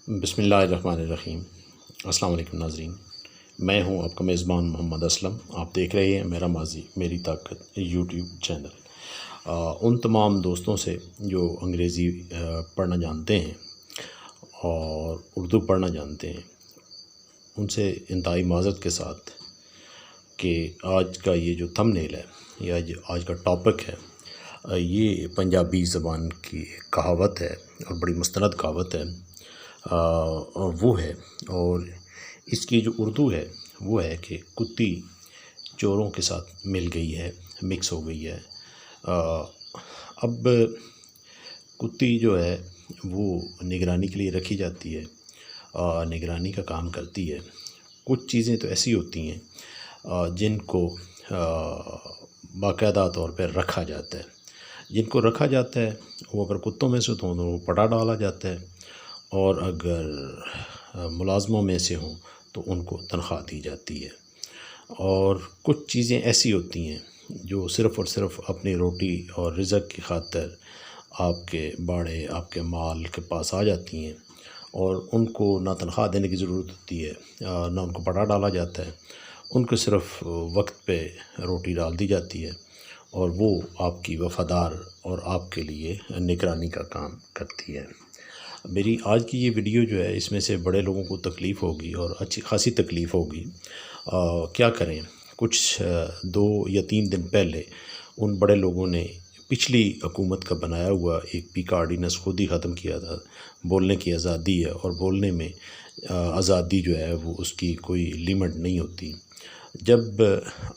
بسم اللہ الرحمن الرحیم۔ السلام علیکم ناظرین، میں ہوں آپ کا میزبان محمد اسلم۔ آپ دیکھ رہے ہیں میرا ماضی میری طاقت یوٹیوب چینل۔ ان تمام دوستوں سے جو انگریزی پڑھنا جانتے ہیں اور اردو پڑھنا جانتے ہیں، ان سے انتہائی معذرت کے ساتھ کہ آج کا یہ جو تھمبنیل ہے یا آج کا ٹاپک ہے، یہ پنجابی زبان کی کہاوت ہے اور بڑی مستند کہاوت ہے، وہ ہے۔ اور اس کی جو اردو ہے وہ ہے کہ کتی چوروں کے ساتھ مل گئی ہے، مکس ہو گئی ہے۔ اب کتی جو ہے وہ نگرانی کے لیے رکھی جاتی ہے، نگرانی کا کام کرتی ہے۔ کچھ چیزیں تو ایسی ہوتی ہیں جن کو باقاعدہ طور پہ رکھا جاتا ہے۔ جن کو رکھا جاتا ہے وہ اگر کتوں میں سے تو وہ پٹا ڈالا جاتا ہے، اور اگر ملازموں میں سے ہوں تو ان کو تنخواہ دی جاتی ہے۔ اور کچھ چیزیں ایسی ہوتی ہیں جو صرف اور صرف اپنی روٹی اور رزق کی خاطر آپ کے باڑے، آپ کے مال کے پاس آ جاتی ہیں، اور ان کو نہ تنخواہ دینے کی ضرورت ہوتی ہے، نہ ان کو پٹا ڈالا جاتا ہے۔ ان کو صرف وقت پہ روٹی ڈال دی جاتی ہے، اور وہ آپ کی وفادار اور آپ کے لیے نگرانی کا کام کرتی ہے۔ میری آج کی یہ ویڈیو جو ہے، اس میں سے بڑے لوگوں کو تکلیف ہوگی اور اچھی خاصی تکلیف ہوگی۔ کیا کریں، کچھ 2 یا 3 دن پہلے ان بڑے لوگوں نے پچھلی حکومت کا بنایا ہوا ایک پی کا آرڈیننس خود ہی ختم کیا تھا۔ بولنے کی آزادی ہے، اور بولنے میں آزادی جو ہے وہ اس کی کوئی لیمٹ نہیں ہوتی۔ جب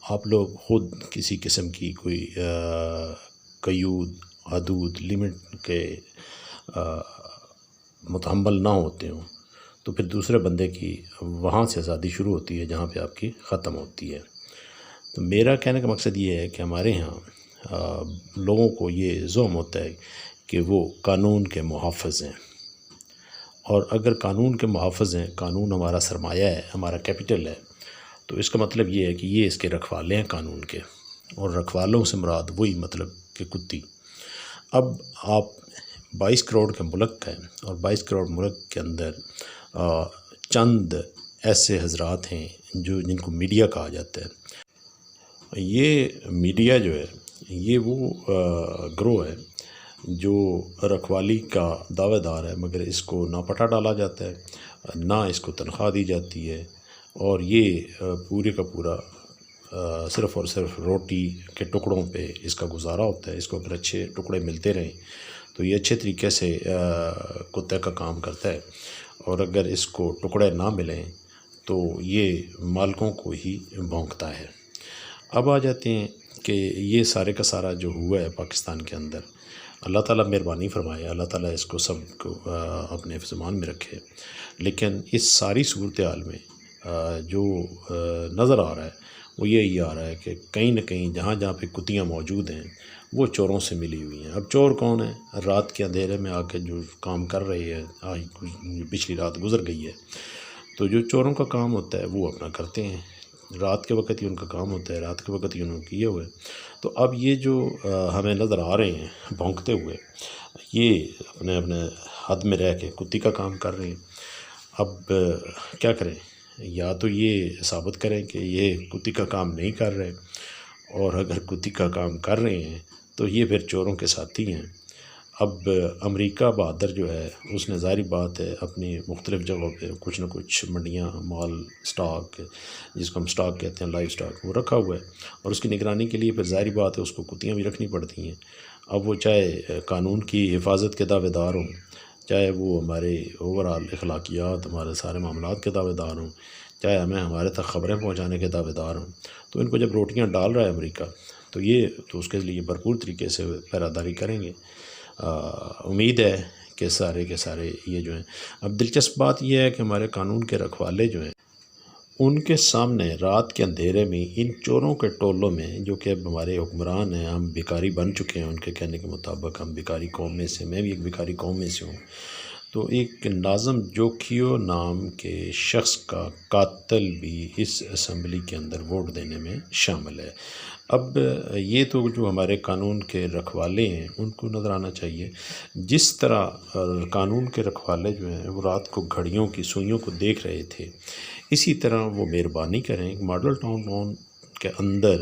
آپ لوگ خود کسی قسم کی کوئی قیود، حدود، لیمٹ کے متحمل نہ ہوتے ہوں تو پھر دوسرے بندے کی وہاں سے آزادی شروع ہوتی ہے جہاں پہ آپ کی ختم ہوتی ہے۔ تو میرا کہنے کا مقصد یہ ہے کہ ہمارے ہاں لوگوں کو یہ زعم ہوتا ہے کہ وہ قانون کے محافظ ہیں، اور اگر قانون کے محافظ ہیں، قانون ہمارا سرمایہ ہے، ہمارا کیپٹل ہے، تو اس کا مطلب یہ ہے کہ یہ اس کے رکھوالے ہیں قانون کے، اور رکھوالوں سے مراد وہی مطلب کہ کتی۔ اب آپ 22 کروڑ کے ملک ہیں، اور 22 کروڑ ملک کے اندر چند ایسے حضرات ہیں جن کو میڈیا کہا جاتا ہے۔ یہ میڈیا جو ہے یہ وہ گروہ ہے جو رکھوالی کا دعوے دار ہے، مگر اس کو نہ پٹا ڈالا جاتا ہے، نہ اس کو تنخواہ دی جاتی ہے، اور یہ پورے کا پورا صرف اور صرف روٹی کے ٹکڑوں پہ اس کا گزارا ہوتا ہے۔ اس کو اگر اچھے ٹکڑے ملتے رہیں تو یہ اچھے طریقے سے کتے کا کام کرتا ہے، اور اگر اس کو ٹکڑے نہ ملیں تو یہ مالکوں کو ہی بھونکتا ہے۔ اب آ جاتے ہیں کہ یہ سارے کا سارا جو ہوا ہے پاکستان کے اندر، اللہ تعالیٰ مہربانی فرمائے، اللہ تعالیٰ اس کو سب کو اپنے حفظ امان میں رکھے۔ لیکن اس ساری صورتحال میں جو نظر آ رہا ہے وہ یہی آ رہا ہے کہ کہیں نہ کہیں جہاں جہاں پہ کتیاں موجود ہیں وہ چوروں سے ملی ہوئی ہیں۔ اب چور کون ہیں؟ رات کے اندھیرے میں آ کے جو کام کر رہی ہے، آج پچھلی رات گزر گئی ہے، تو جو چوروں کا کام ہوتا ہے وہ اپنا کرتے ہیں، رات کے وقت ہی ان کا کام ہوتا ہے، رات کے وقت ہی انہوں نے کیے ہوئے۔ تو اب یہ جو ہمیں نظر آ رہے ہیں بھونکتے ہوئے، یہ اپنے اپنے حد میں رہ کے کتی کا کام کر رہے ہیں۔ اب کیا کریں؟ یا تو یہ ثابت کریں کہ یہ کتی کا کام نہیں کر رہے، اور اگر کتی کا کام کر رہے ہیں تو یہ پھر چوروں کے ساتھی ہیں۔ اب امریکہ بہادر جو ہے اس نے ظاہری بات ہے اپنی مختلف جگہوں پہ کچھ نہ کچھ منڈیاں، مال، سٹاک، جس کو ہم سٹاک کہتے ہیں، لائف سٹاک، وہ رکھا ہوا ہے، اور اس کی نگرانی کے لیے پھر ظاہری بات ہے اس کو کتیاں بھی رکھنی پڑتی ہیں۔ اب وہ چاہے قانون کی حفاظت کے دعوے دار ہوں، چاہے وہ ہمارے اوورآل اخلاقیات، ہمارے سارے معاملات کے دعوے دار ہوں، چاہے ہمیں ہمارے تک خبریں پہنچانے کے دعوے دار ہوں، تو ان کو جب روٹیاں ڈال رہا ہے امریکہ تو اس کے لیے بھرپور طریقے سے پہراداری کریں گے۔ امید ہے کہ سارے کے سارے یہ جو ہیں، اب دلچسپ بات یہ ہے کہ ہمارے قانون کے رکھوالے جو ہیں ان کے سامنے رات کے اندھیرے میں ان چوروں کے ٹولوں میں، جو کہ اب ہمارے حکمران ہیں، ہم بھکاری بن چکے ہیں ان کے کہنے کے مطابق، ہم بھکاری قوم میں سے، میں بھی ایک بھکاری قوم میں سے ہوں، تو ایک ناظم جوکھیو نام کے شخص کا قاتل بھی اس اسمبلی کے اندر ووٹ دینے میں شامل ہے۔ اب یہ تو جو ہمارے قانون کے رکھوالے ہیں ان کو نظر آنا چاہیے، جس طرح قانون کے رکھوالے جو ہیں وہ رات کو گھڑیوں کی سوئیوں کو دیکھ رہے تھے، اسی طرح وہ مہربانی کریں ماڈل ٹاؤن کے اندر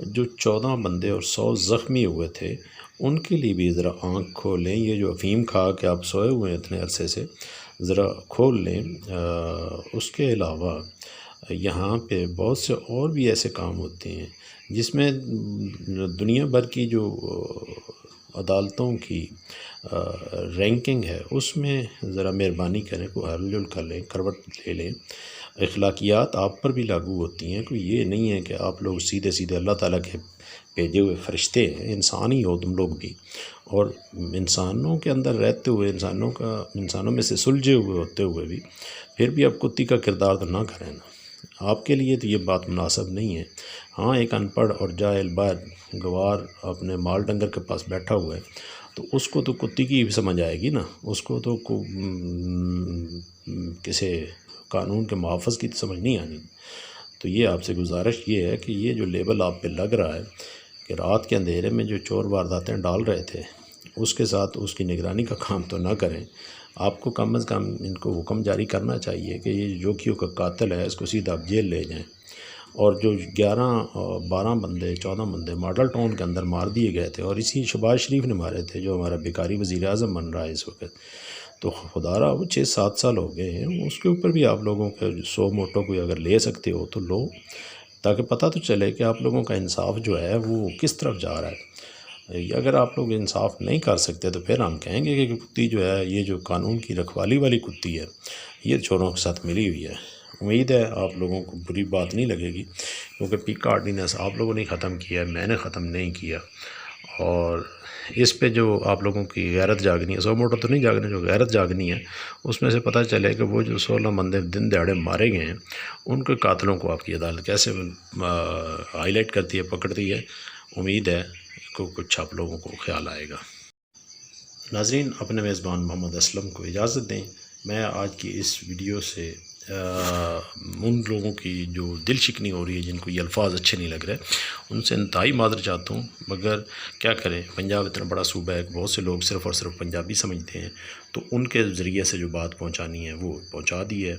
جو 14 بندے اور 100 زخمی ہوئے تھے ان کے لیے بھی ذرا آنکھ کھولیں۔ یہ جو افیم کھا کے آپ سوئے ہوئے ہیں اتنے عرصے سے، ذرا کھول لیں۔ اس کے علاوہ یہاں پہ بہت سے اور بھی ایسے کام ہوتے ہیں جس میں دنیا بھر کی جو عدالتوں کی رینکنگ ہے اس میں ذرا مہربانی کریں، کوئی ہل جل کر لیں، کروٹ لے لیں۔ اخلاقیات آپ پر بھی لاگو ہوتی ہیں، کوئی یہ نہیں ہے کہ آپ لوگ سیدھے سیدھے اللہ تعالیٰ کے بھیجے ہوئے فرشتے ہیں، انسان ہی ہو تم لوگ بھی، اور انسانوں کے اندر رہتے ہوئے انسانوں میں سے سلجھے ہوئے ہوتے ہوئے بھی پھر بھی آپ کتی کا کردار تو نہ کریں نا۔ آپ کے لیے تو یہ بات مناسب نہیں ہے۔ ہاں، ایک ان پڑھ اور جاہل بار گوار اپنے مال ڈنگر کے پاس بیٹھا ہوا ہے تو اس کو تو کتی کی بھی سمجھ آئے گی نا، اس کو تو کسی قانون کے محافظ کی تو سمجھ نہیں آنی۔ تو یہ آپ سے گزارش یہ ہے کہ یہ جو لیبل آپ پہ لگ رہا ہے کہ رات کے اندھیرے میں جو چور وارداتیں ڈال رہے تھے اس کے ساتھ اس کی نگرانی کا کام تو نہ کریں۔ آپ کو کم از کم ان کو حکم جاری کرنا چاہیے کہ یہ جوکھیو کا قاتل ہے اس کو سیدھا آپ جیل لے جائیں، اور جو 12 بندے 14 بندے ماڈل ٹاؤن کے اندر مار دیے گئے تھے اور اسی شہباز شریف نے مارے تھے جو ہمارا بیکاری وزیر اعظم بن رہا ہے اس وقت، تو خدا رہا وہ 6-7 سال ہو گئے ہیں، اس کے اوپر بھی آپ لوگوں کے 100 موٹو کوئی اگر لے سکتے ہو تو لو، تاکہ پتہ تو چلے کہ آپ لوگوں کا انصاف جو ہے وہ کس طرف جا رہا ہے۔ اگر آپ لوگ انصاف نہیں کر سکتے تو پھر ہم کہیں گے کہ کتی جو ہے یہ جو قانون کی رکھوالی والی کتی ہے یہ چوروں کے ساتھ ملی ہوئی ہے۔ امید ہے آپ لوگوں کو بری بات نہیں لگے گی، کیونکہ پیکا آرڈیننس آپ لوگوں نے ختم کیا ہے، میں نے ختم نہیں کیا، اور اس پہ جو آپ لوگوں کی غیرت جاگنی ہے، 100 موٹر تو نہیں جاگنی، جو غیرت جاگنی ہے اس میں سے پتہ چلے کہ وہ جو 16 بندے دن دہاڑے مارے گئے ہیں ان کے قاتلوں کو آپ کی عدالت کیسے ہائی لائٹ کرتی ہے، پکڑتی ہے۔ امید ہے کہ کچھ آپ لوگوں کو خیال آئے گا۔ ناظرین، اپنے میزبان محمد اسلم کو اجازت دیں۔ میں آج کی اس ویڈیو سے ان لوگوں کی جو دل شکنی ہو رہی ہے، جن کو یہ الفاظ اچھے نہیں لگ رہے، ان سے انتہائی معذرت چاہتا ہوں، مگر کیا کریں، پنجاب اتنا بڑا صوبہ ہے کہ بہت سے لوگ صرف اور صرف پنجابی سمجھتے ہیں، تو ان کے ذریعے سے جو بات پہنچانی ہے وہ پہنچا دی ہے۔